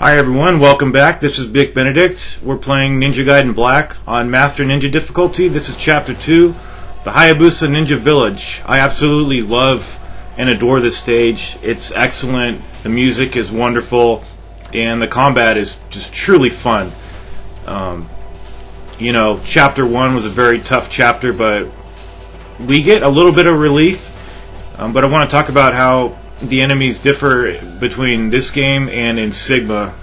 Hi everyone, welcome back. This is Big Benedict. We're playing Ninja Gaiden Black on Master Ninja difficulty. This is Chapter 2, the Hayabusa Ninja Village. I absolutely love and adore this stage. It's excellent, the music is wonderful, and the combat is just truly fun. Chapter 1 was a very tough chapter, but we get a little bit of relief. But I want to talk about how the enemies differ between this game and in Sigma,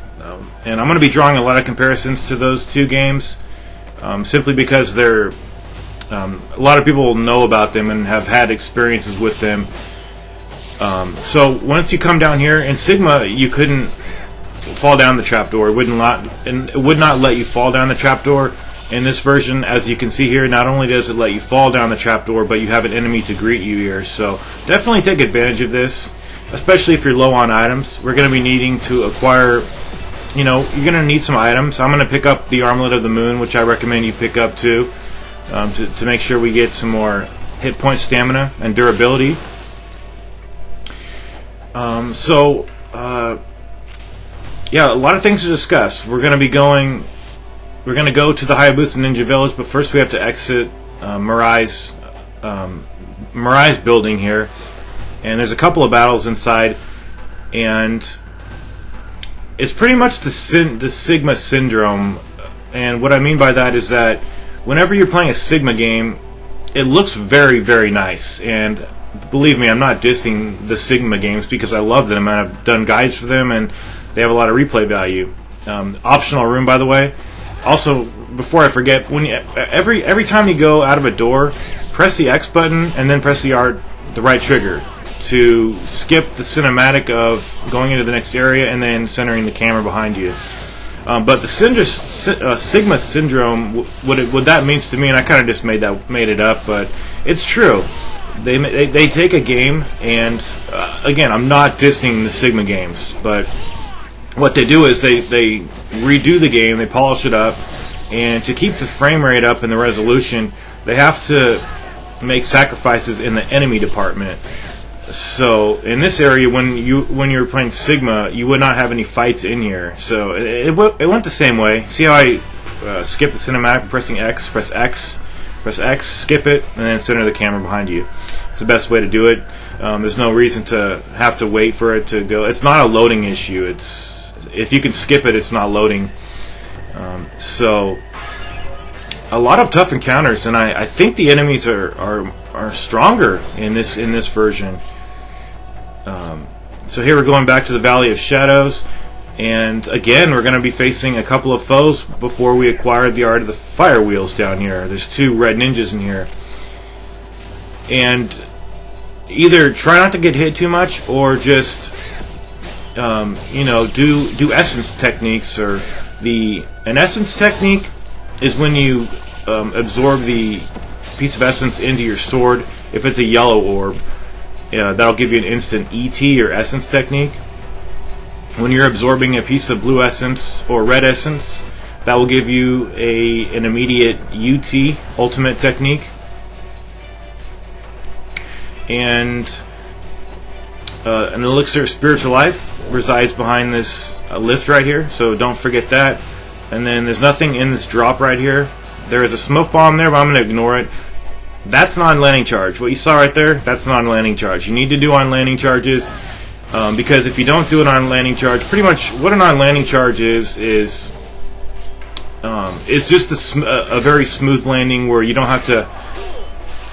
and I'm going to be drawing a lot of comparisons to those two games, simply because they're a lot of people know about them and have had experiences with them. So once you come down here in Sigma, you couldn't fall down the trapdoor. It would not let you fall down the trapdoor. In this version, as you can see here, not only does it let you fall down the trapdoor, but you have an enemy to greet you here. So definitely take advantage of this, especially if you're low on items. We're going to be needing to acquire, you're going to need some items. I'm going to pick up the Armlet of the Moon, which I recommend you pick up too, to make sure we get some more hit point stamina and durability. A lot of things to discuss. We're going to go to the Hayabusa Ninja Village, but first we have to exit Mirai's building here. And there's a couple of battles inside, and it's pretty much the Sigma syndrome. And what I mean by that is that whenever you're playing a Sigma game, it looks very, very nice. And believe me, I'm not dissing the Sigma games because I love them, and I've done guides for them, and they have a lot of replay value. Optional room, by the way. Also, before I forget, every time you go out of a door, press the X button and then press the right trigger to skip the cinematic of going into the next area and then centering the camera behind you. But the Sigma syndrome, what that means to me, and I kind of just made it up, but it's true. They take a game, and again, I'm not dissing the Sigma games, but what they do is they redo the game, they polish it up, and to keep the frame rate up and the resolution, they have to make sacrifices in the enemy department. So in this area, when you're playing Sigma, you would not have any fights in here. So it went the same way. See how I skip the cinematic, pressing X, press X, skip it, and then center the camera behind you. It's the best way to do it. There's no reason to have to wait for it to go. It's not a loading issue. If you can skip it, it's not loading. So a lot of tough encounters, and I think the enemies are stronger in this version. So here we're going back to the Valley of Shadows, and again we're going to be facing a couple of foes before we acquire the Art of the Fire Wheels down here. There's two red ninjas in here, and either try not to get hit too much, or just do essence techniques. Or an essence technique is when you absorb the piece of essence into your sword. If it's a yellow orb, that'll give you an instant ET or essence technique. When you're absorbing a piece of blue essence or red essence, that will give you an immediate UT, ultimate technique. And an elixir of spiritual life resides behind this lift right here, so don't forget that. And then there's nothing in this drop right here. There is a smoke bomb there, but I'm going to ignore it. That's non-landing charge. What you saw right there, that's non-landing charge. You need to do on-landing charges, because if you don't do it on landing charge, pretty much what a non-landing charge is just a very smooth landing where you don't have to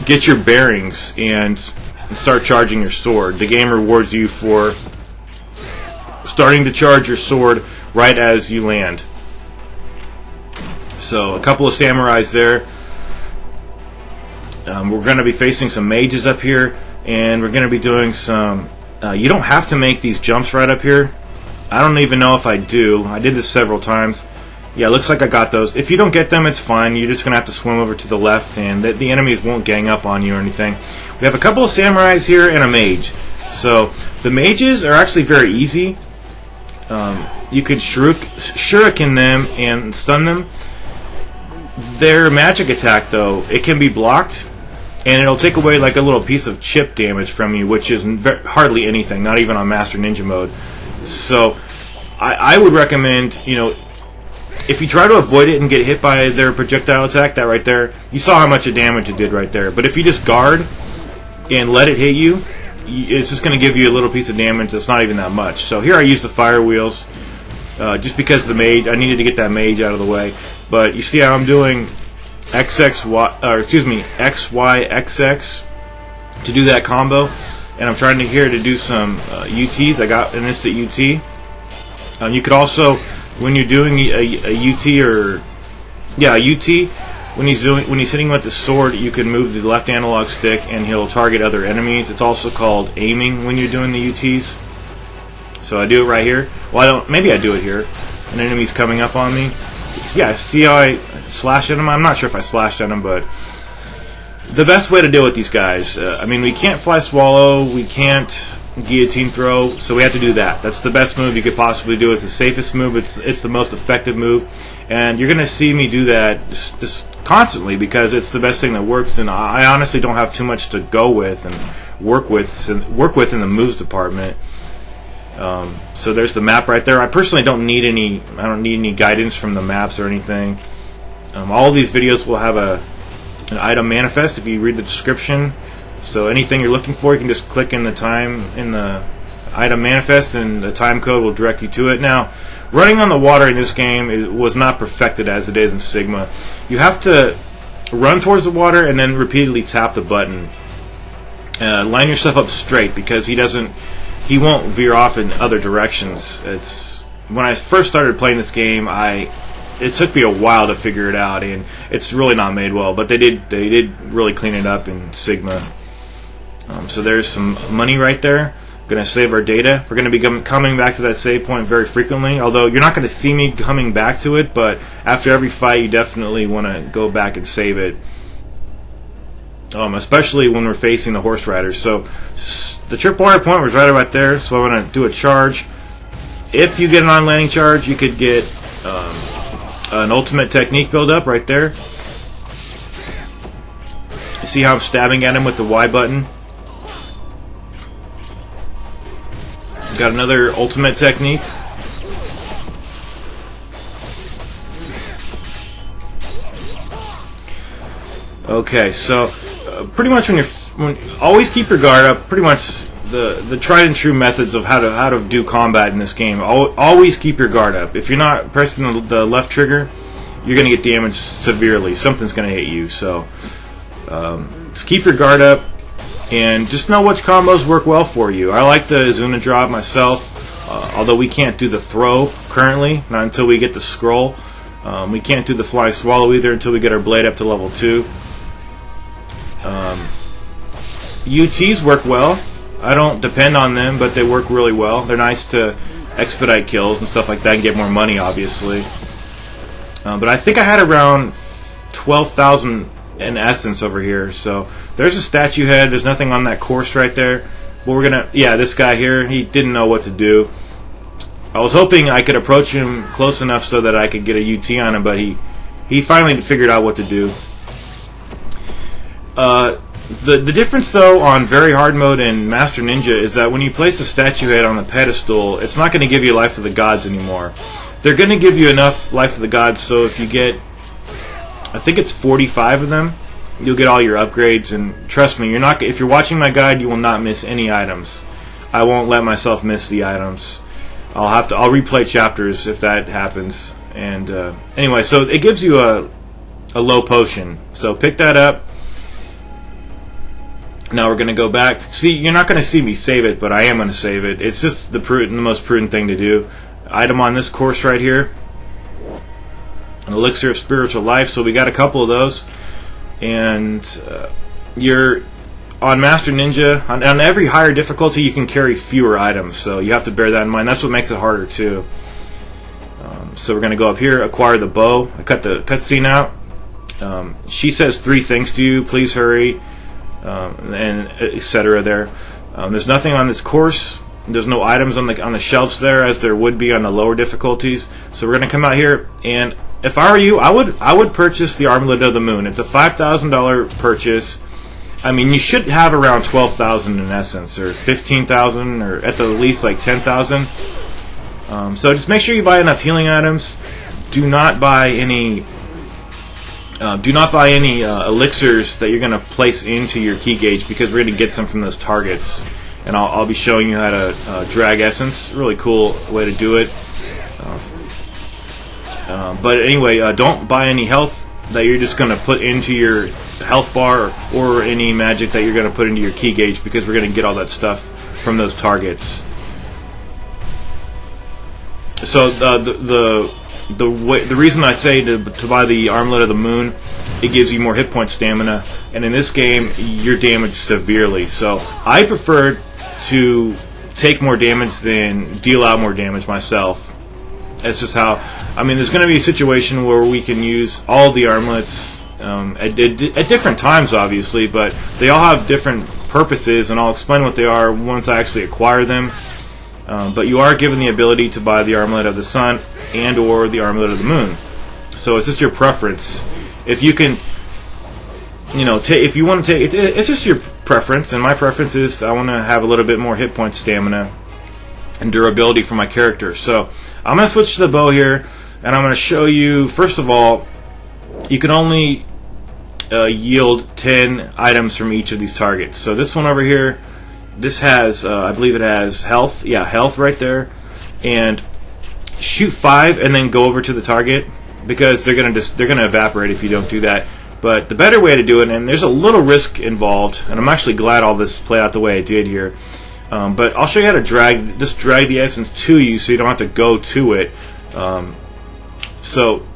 get your bearings and start charging your sword. The game rewards you for starting to charge your sword right as you land. So a couple of samurais there. We're going to be facing some mages up here, and we're going to be doing some... you don't have to make these jumps right up here. I don't even know if I do. I did this several times. Yeah, looks like I got those. If you don't get them, it's fine. You're just going to have to swim over to the left, and the enemies won't gang up on you or anything. We have a couple of samurais here and a mage. So the mages are actually very easy. You could shuriken them and stun them. Their magic attack, though, it can be blocked, and it'll take away like a little piece of chip damage from you, which is hardly anything, not even on Master Ninja mode. So I would recommend, you know, if you try to avoid it and get hit by their projectile attack, that right there, you saw how much of damage it did right there. But if you just guard and let it hit you, it's just going to give you a little piece of damage that's not even that much. So here I use the fire wheels, just because the mage, I needed to get that mage out of the way. But you see how I'm doing XYXX to do that combo, and I'm trying to do some UTs. I got an instant UT. You could also, when you're doing a UT a UT, when he's hitting with the sword, you can move the left analog stick and he'll target other enemies. It's also called aiming when you're doing the UTs. So I do it right here. Well, maybe I do it here. An enemy's coming up on me. Yeah, see how I slash at him? I'm not sure if I slashed at him, but the best way to deal with these guys, I mean, we can't fly swallow, we can't guillotine throw, so we have to do that. That's the best move you could possibly do. It's the safest move, it's the most effective move, and you're going to see me do that just constantly because it's the best thing that works, and I honestly don't have too much to go with and work with in the moves department. So there's the map right there. I personally don't need any guidance from the maps or anything. All of these videos will have an item manifest if you read the description. So anything you're looking for, you can just click in the item manifest, and the time code will direct you to it. Now, running on the water in this game was not perfected as it is in Sigma. You have to run towards the water and then repeatedly tap the button. Line yourself up straight because he won't veer off in other directions. When I first started playing this game, it took me a while to figure it out, and it's really not made well. But they did really clean it up in Sigma. So there's some money right there. Going to save our data. We're going to be coming back to that save point very frequently. Although you're not going to see me coming back to it, but after every fight, you definitely want to go back and save it. Especially when we're facing the horse riders. So the tripwire point was right there. So I'm going to do a charge. If you get an on-landing charge, you could get an ultimate technique build up right there. See how I'm stabbing at him with the Y button? Got another ultimate technique. Okay, so pretty much always keep your guard up. Pretty much the tried and true methods of how to do combat in this game. Always keep your guard up. If you're not pressing the left trigger, you're going to get damaged severely. Something's going to hit you. So just keep your guard up and just know which combos work well for you. I like the Izuna drop myself, although we can't do the throw currently, not until we get the scroll. We can't do the fly swallow either until we get our blade up to level 2. UTs work well. I don't depend on them, but they work really well. They're nice to expedite kills and stuff like that and get more money, obviously. But I think I had around 12,000 in essence over here. So there's a statue head. There's nothing on that course right there. But this guy here, he didn't know what to do. I was hoping I could approach him close enough so that I could get a UT on him, but he finally figured out what to do. The difference, though, on very hard mode and Master Ninja is that when you place a statue head on the pedestal, it's not going to give you Life of the Gods anymore. They're going to give you enough Life of the Gods, so if you get, I think it's 45 of them, you'll get all your upgrades. And trust me, if you're watching my guide, you will not miss any items. I won't let myself miss the items. I'll replay chapters if that happens. And anyway, so it gives you a low potion. So pick that up. Now we're going to go back. See, you're not going to see me save it, but I am going to save it. It's just the most prudent thing to do. Item on this course right here. An elixir of spiritual life. So we got a couple of those. And you're on Master Ninja. On every higher difficulty, you can carry fewer items. So you have to bear that in mind. That's what makes it harder, too. So we're going to go up here, acquire the bow. I cut the cutscene out. She says 3 things to you. Please hurry. And etc. there. There's nothing on this course. There's no items on the shelves there as there would be on the lower difficulties. So we're going to come out here, and if I were you, I would purchase the Armlet of the Moon. It's a $5,000 purchase. I mean, you should have around 12,000 in essence, or 15,000, or at the least like 10,000. So just make sure you buy enough healing items. Do not buy any elixirs that you're going to place into your key gauge, because we're going to get some from those targets. And I'll be showing you how to drag essence. Really cool way to do it. But anyway, don't buy any health that you're just going to put into your health bar, or any magic that you're going to put into your key gauge, because we're going to get all that stuff from those targets. So the reason I say to buy the Armlet of the Moon, it gives you more hit point stamina, and in this game you're damaged severely. So I prefer to take more damage than deal out more damage myself. It's just how, I mean, there's going to be a situation where we can use all the armlets at different times, obviously, but they all have different purposes, and I'll explain what they are once I actually acquire them. But you are given the ability to buy the Armlet of the Sun and or the Armlet of the Moon. So it's just your preference. If you can, if you want to take, it's just your preference, and my preference is I want to have a little bit more hit point stamina and durability for my character. So I'm going to switch to the bow here, and I'm going to show you, first of all, you can only yield 10 items from each of these targets. So this one over here, this has, I believe it has health. Yeah, health right there. And shoot 5 and then go over to the target, because they're gonna evaporate if you don't do that. But the better way to do it, and there's a little risk involved, and I'm actually glad all this played out the way it did here. But I'll show you how to drag the essence to you, so you don't have to go to it. So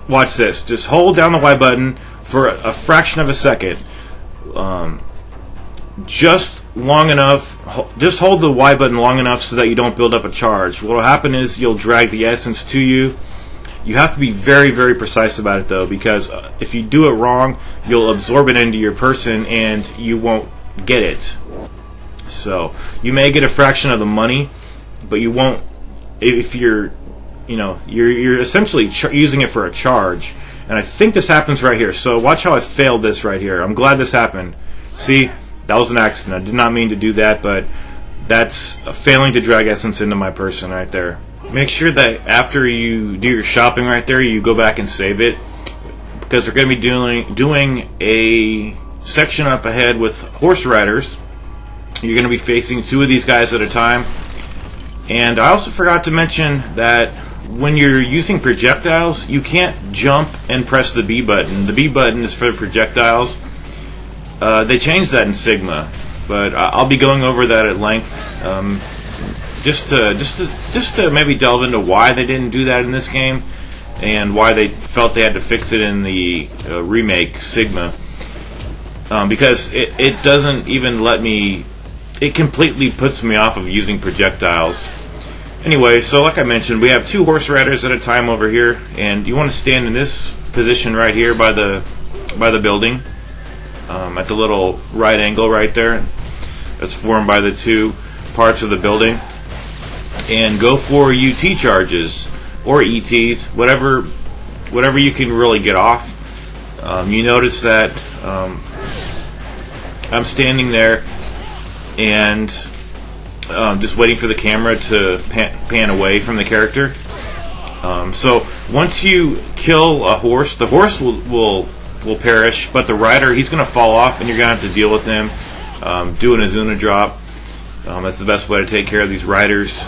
watch this. Just hold down the Y button for a fraction of a second. Just long enough. Just hold the Y button long enough so that you don't build up a charge. What will happen is you'll drag the essence to you. You have to be very, very precise about it, though, because if you do it wrong, you'll absorb it into your person and you won't get it. So you may get a fraction of the money, but you won't if you're essentially using it for a charge. And I think this happens right here. So watch how I failed this right here. I'm glad this happened. See, that was an accident. I did not mean to do that, but that's failing to drag essence into my person right there. Make sure that after you do your shopping right there, you go back and save it, because we're going to be doing a section up ahead with horse riders. You're going to be facing 2 of these guys at a time. And I also forgot to mention that when you're using projectiles, you can't jump and press the B button. The B button is for the projectiles. They changed that in Sigma, but I'll be going over that at length. Just to maybe delve into why they didn't do that in this game, and why they felt they had to fix it in the remake Sigma. Because it doesn't even let me. It completely puts me off of using projectiles. Anyway, so like I mentioned, we have 2 horse riders at a time over here, and you want to stand in this position right here by the building, at the little right angle right there. That's formed by the 2 parts of the building. And go for UT charges or ETs, whatever you can really get off. You notice that I'm standing there and just waiting for the camera to pan away from the character. So once you kill a horse, the horse will perish, but the rider, he's going to fall off, and you're going to have to deal with him. Do an Azuna drop. That's the best way to take care of these riders.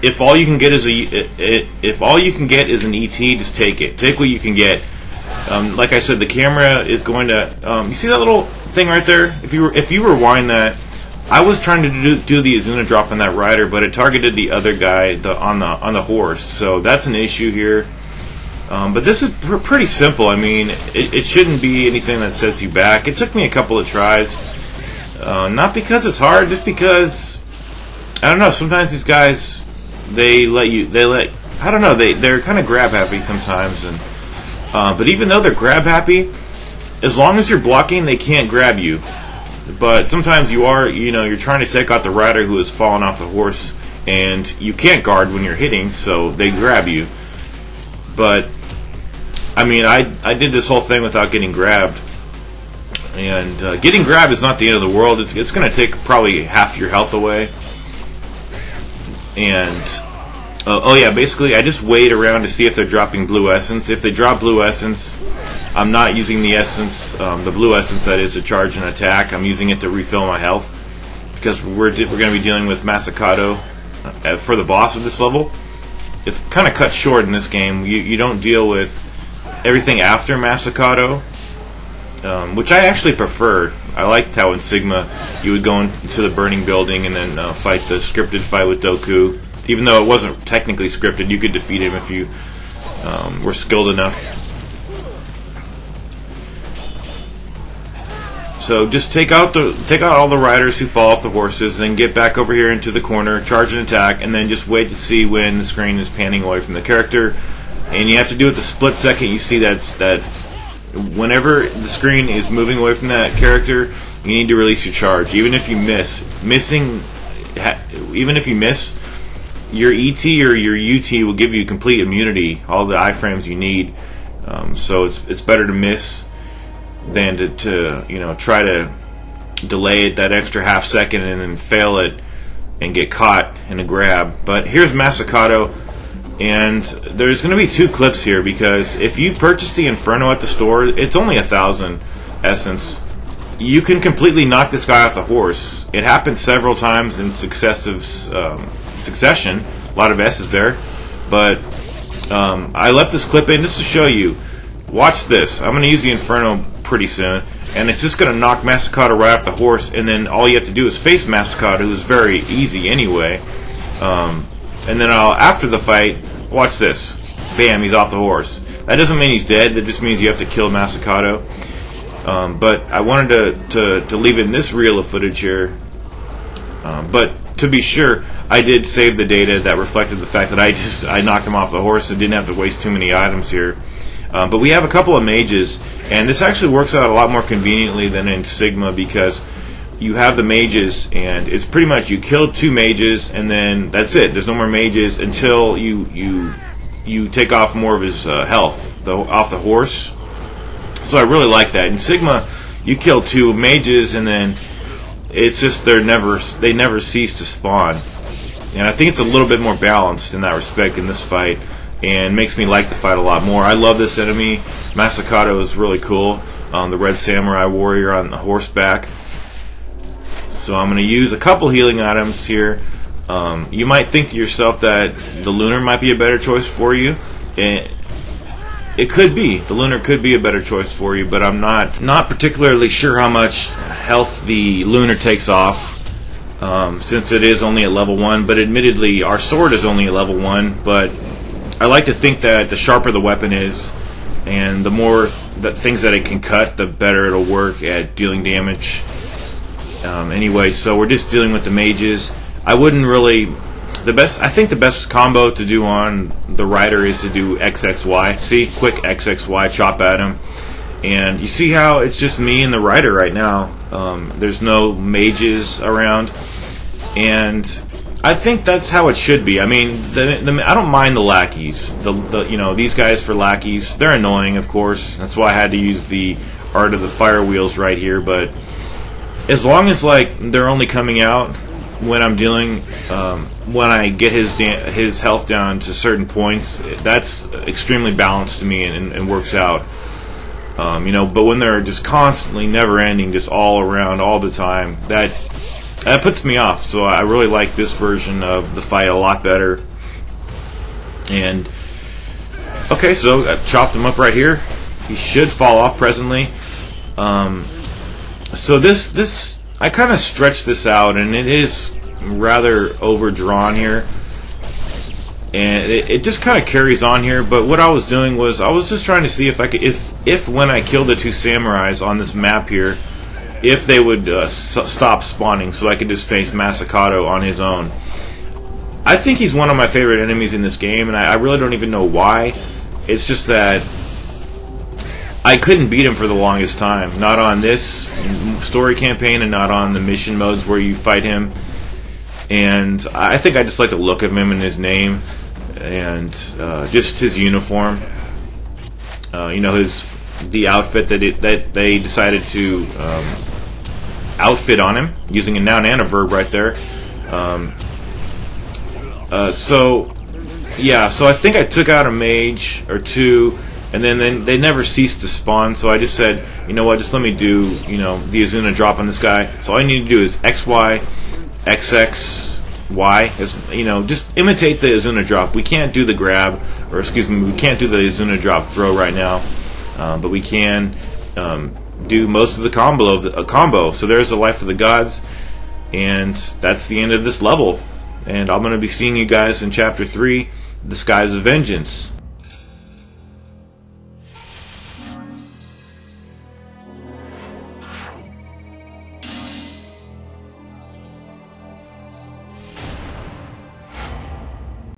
If all you can get is an ET, just take it. Take what you can get. Like I said, the camera is going to. You see that little thing right there? If you rewind that, I was trying to do the Azuna drop on that rider, but it targeted the other guy on the horse. So that's an issue here. But this is pretty simple. I mean, it shouldn't be anything that sets you back. It took me a couple of tries. Not because it's hard, just because I don't know. Sometimes these guys they're kind of grab happy sometimes, and but even though they're grab happy, as long as you're blocking, they can't grab you. But sometimes you're trying to take out the rider who has fallen off the horse, and you can't guard when you're hitting, so they grab you. But I mean, I did this whole thing without getting grabbed. And getting grabbed is not the end of the world. It's going to take probably half your health away. And oh yeah, basically I just wait around to see if they're dropping blue essence. If they drop blue essence, I'm not using the essence, the blue essence that is, to charge an attack. I'm using it to refill my health, because we're going to be dealing with Masakado for the boss of this level. It's kind of cut short in this game. You don't deal with everything after Masakado, which I actually prefer. I liked how in Sigma you would go into the burning building and then fight the scripted fight with Doku. Even though it wasn't technically scripted, you could defeat him if you were skilled enough. So just take out all the riders who fall off the horses, then get back over here into the corner, charge an attack, and then just wait to see when the screen is panning away from the character. And you have to do it the split second you see that whenever the screen is moving away from that character, you need to release your charge. Even if you miss, your ET or your UT will give you complete immunity, all the iframes you need. So it's better to miss than to try to delay it that extra half second and then fail it and get caught in a grab. But here's Masakado, and there's going to be 2 clips here, because if you've purchased the Inferno at the store, it's only 1,000 essence. You can completely knock this guy off the horse. It happens several times in succession. A lot of S's there, but I left this clip in just to show you. Watch this. I'm going to use the Inferno pretty soon, and it's just going to knock Masakado right off the horse, and then all you have to do is face Masakado, who's very easy anyway. And then after the fight, watch this. Bam, he's off the horse. That doesn't mean he's dead. That just means you have to kill Masakado. But I wanted to leave in this reel of footage here. But to be sure, I did save the data that reflected the fact that I knocked him off the horse and didn't have to waste too many items here. But we have a couple of mages, and this actually works out a lot more conveniently than in Sigma, because you have the mages, and it's pretty much you kill 2 mages, and then that's it. There's no more mages until you take off more of his health off the horse. So I really like that. In Sigma, you kill 2 mages, and then it's just they never cease to spawn. And I think it's a little bit more balanced in that respect in this fight, and makes me like the fight a lot more. I love this enemy. Masakado is really cool. The red samurai warrior on the horseback. So I'm going to use a couple healing items here. You might think to yourself that the Lunar might be a better choice for you. It could be. The Lunar could be a better choice for you, but I'm not particularly sure how much health the Lunar takes off, since it is only at level 1. But admittedly, our sword is only at level 1, but I like to think that the sharper the weapon is, and the more things that it can cut, the better it'll work at dealing damage. Anyway, so we're just dealing with the mages. I wouldn't really... I think the best combo to do on the rider is to do XXY. See? Quick XXY, chop at him. And you see how it's just me and the rider right now. There's no mages around. And I think that's how it should be. I mean, I don't mind the lackeys. These guys for lackeys, they're annoying, of course. That's why I had to use the Art of the Fire Wheels right here. But as long as they're only coming out when I'm dealing, when I get his health down to certain points, that's extremely balanced to me and works out. But when they're just constantly, never ending, just all around, all the time, that puts me off. So I really like this version of the fight a lot better. And okay, so I chopped him up right here. He should fall off presently. So this I kind of stretched this out, and it is rather overdrawn here, and it just kind of carries on here. But what I was doing was I was just trying to see if I could, if when I killed the 2 samurais on this map here, if they would stop spawning, so I could just face Masakado on his own. I think he's one of my favorite enemies in this game, and I really don't even know why. It's just that I couldn't beat him for the longest time. Not on this story campaign, and not on the mission modes where you fight him. And I think I just like the look of him and his name, and just his uniform. The outfit that they decided to outfit on him, using a noun and a verb right there. So I think I took out a mage or two, and then they never ceased to spawn. So I just said, you know what, just let me do the Azuna drop on this guy. So all I need to do is XY, XX, Y. Just imitate the Azuna drop. We can't do the grab, or excuse me, we can't do the Azuna drop throw right now, but we can do most of the combo. So there's the Life of the Gods, and that's the end of this level. And I'm going to be seeing you guys in Chapter 3, The Skies of Vengeance.